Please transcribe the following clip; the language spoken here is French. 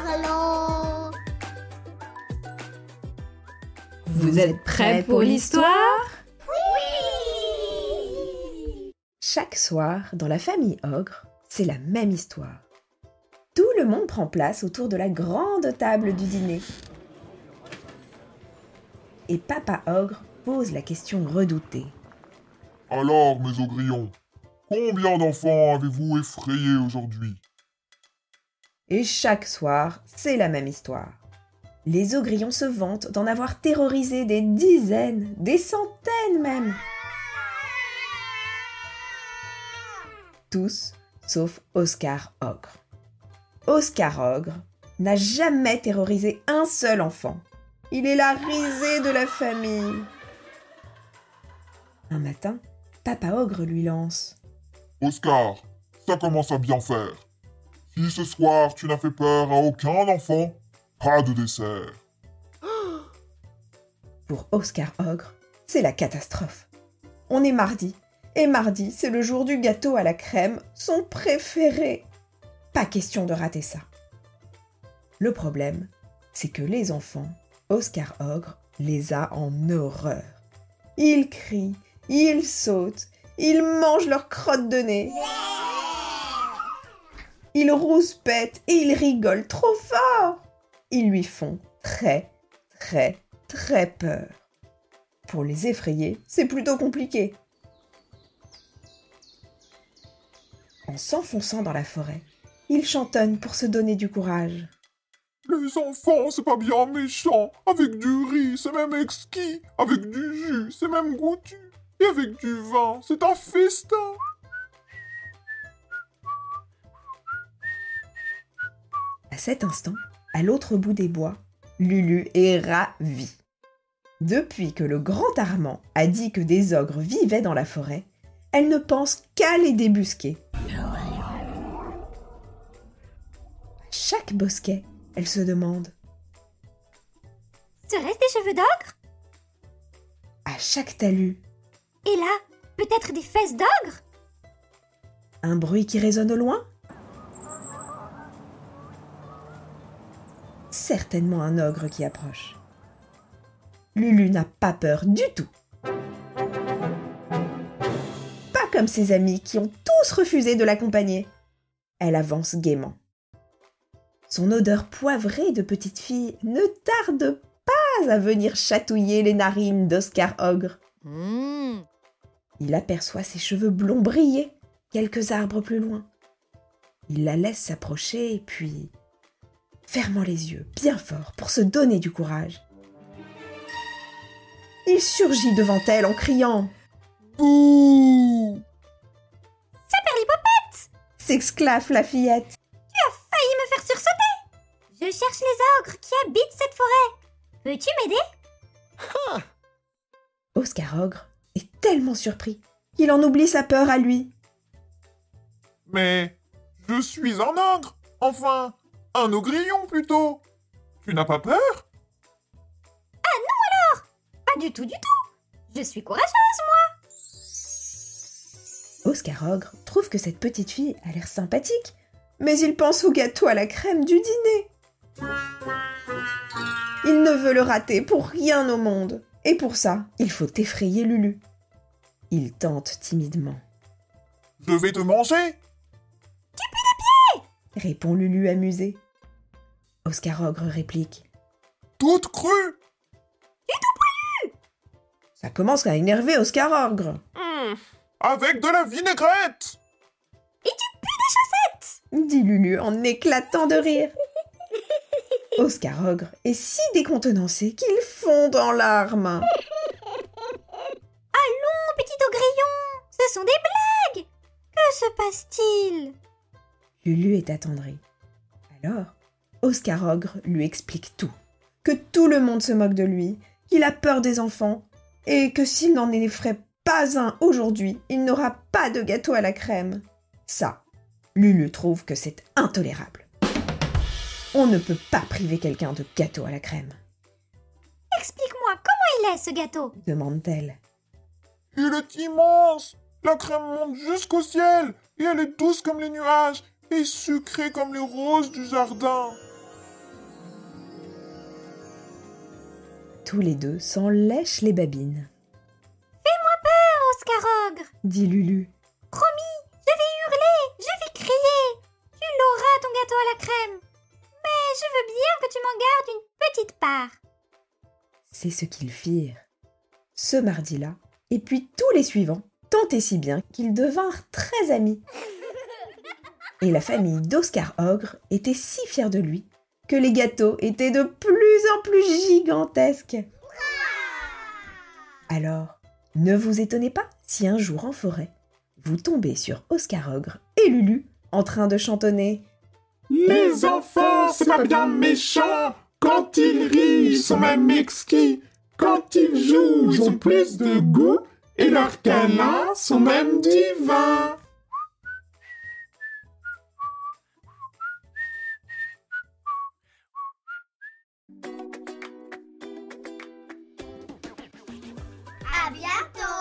Carlo. Vous êtes prêts pour l'histoire? Oui. Chaque soir, dans la famille Ogre, c'est la même histoire. Tout le monde prend place autour de la grande table du dîner. Et Papa Ogre pose la question redoutée. Alors, mes ogrillons, combien d'enfants avez-vous effrayés aujourd'hui? Et chaque soir, c'est la même histoire. Les ogrillons se vantent d'en avoir terrorisé des dizaines, des centaines même. Tous, sauf Oscar Ogre. Oscar Ogre n'a jamais terrorisé un seul enfant. Il est la risée de la famille. Un matin, Papa Ogre lui lance. Oscar, ça commence à bien faire. Si ce soir tu n'as fait peur à aucun enfant, pas de dessert. Pour Oscar Ogre, c'est la catastrophe. On est mardi, et mardi, c'est le jour du gâteau à la crème, son préféré. Pas question de rater ça. Le problème, c'est que les enfants, Oscar Ogre les a en horreur. Ils crient, ils sautent, ils mangent leurs crottes de nez. Ils rouspètent et ils rigolent trop fort. Ils lui font très, très, très peur. Pour les effrayer, c'est plutôt compliqué. En s'enfonçant dans la forêt, il chantonne pour se donner du courage. Les enfants, c'est pas bien méchant. Avec du riz, c'est même exquis. Avec du jus, c'est même goûtu. Et avec du vin, c'est un festin. À cet instant, à l'autre bout des bois, Lulu est ravie. Depuis que le grand Armand a dit que des ogres vivaient dans la forêt, elle ne pense qu'à les débusquer. À chaque bosquet, elle se demande. Serait-ce des cheveux d'ogre? À chaque talus, Et là, peut-être des fesses d'ogre? un bruit qui résonne au loin. Certainement un ogre qui approche. Lulu n'a pas peur du tout. Pas comme ses amis qui ont tous refusé de l'accompagner. Elle avance gaiement. Son odeur poivrée de petite fille ne tarde pas à venir chatouiller les narines d'Oscar Ogre. Il aperçoit ses cheveux blonds briller quelques arbres plus loin. Il la laisse s'approcher, puis, fermant les yeux bien fort pour se donner du courage, il surgit devant elle en criant « Bouh! Saperlipopette! s'exclave la fillette. Failli me faire sursauter! Je cherche les ogres qui habitent cette forêt. Peux-tu m'aider? Oscar Ogre est tellement surpris qu'il en oublie sa peur à lui. Mais je suis un ogre. Enfin, un ogrillon plutôt. Tu n'as pas peur? Pas du tout, du tout. Je suis courageuse, moi. Oscar Ogre trouve que cette petite fille a l'air sympathique, mais il pense au gâteau à la crème du dîner. Il ne veut le rater pour rien au monde, et pour ça, il faut effrayer Lulu. Il tente timidement. Je vais te manger. Répond Lulu amusée. Oscar Ogre réplique. Toute crue. Ça commence à énerver Oscar Ogre, Avec de la vinaigrette. dit Lulu en éclatant de rire. Oscar Ogre est si décontenancé qu'il fond en larmes. Allons, petit ogrillon, ce sont des blagues. Que se passe-t-il? Lulu est attendrie. Alors, Oscar Ogre lui explique tout. Que tout le monde se moque de lui, qu'il a peur des enfants, et que s'il n'en effraie pas un aujourd'hui, il n'aura pas de gâteau à la crème. Ça, Lulu trouve que c'est intolérable. On ne peut pas priver quelqu'un de gâteau à la crème, Explique-moi, comment il est, ce gâteau? demande-t-elle. Il est immense. La crème monte jusqu'au ciel. Et elle est douce comme les nuages. Et sucrée comme les roses du jardin. Tous les deux s'en lèchent les babines, Oscar Ogre, dit Lulu. promis, je vais hurler, je vais crier. Tu l'auras ton gâteau à la crème. Mais je veux bien que tu m'en gardes une petite part. C'est ce qu'ils firent. Ce mardi-là, et puis tous les suivants, tant et si bien qu'ils devinrent très amis. Et la famille d'Oscar Ogre était si fière de lui que les gâteaux étaient de plus en plus gigantesques. Alors, ne vous étonnez pas si un jour en forêt, vous tombez sur Oscar Ogre et Lulu en train de chantonner « Les enfants, c'est pas bien méchant. Quand ils rient, ils sont même exquis. Quand ils jouent, ils ont plus de goût. Et leurs câlins sont même divins. » À bientôt.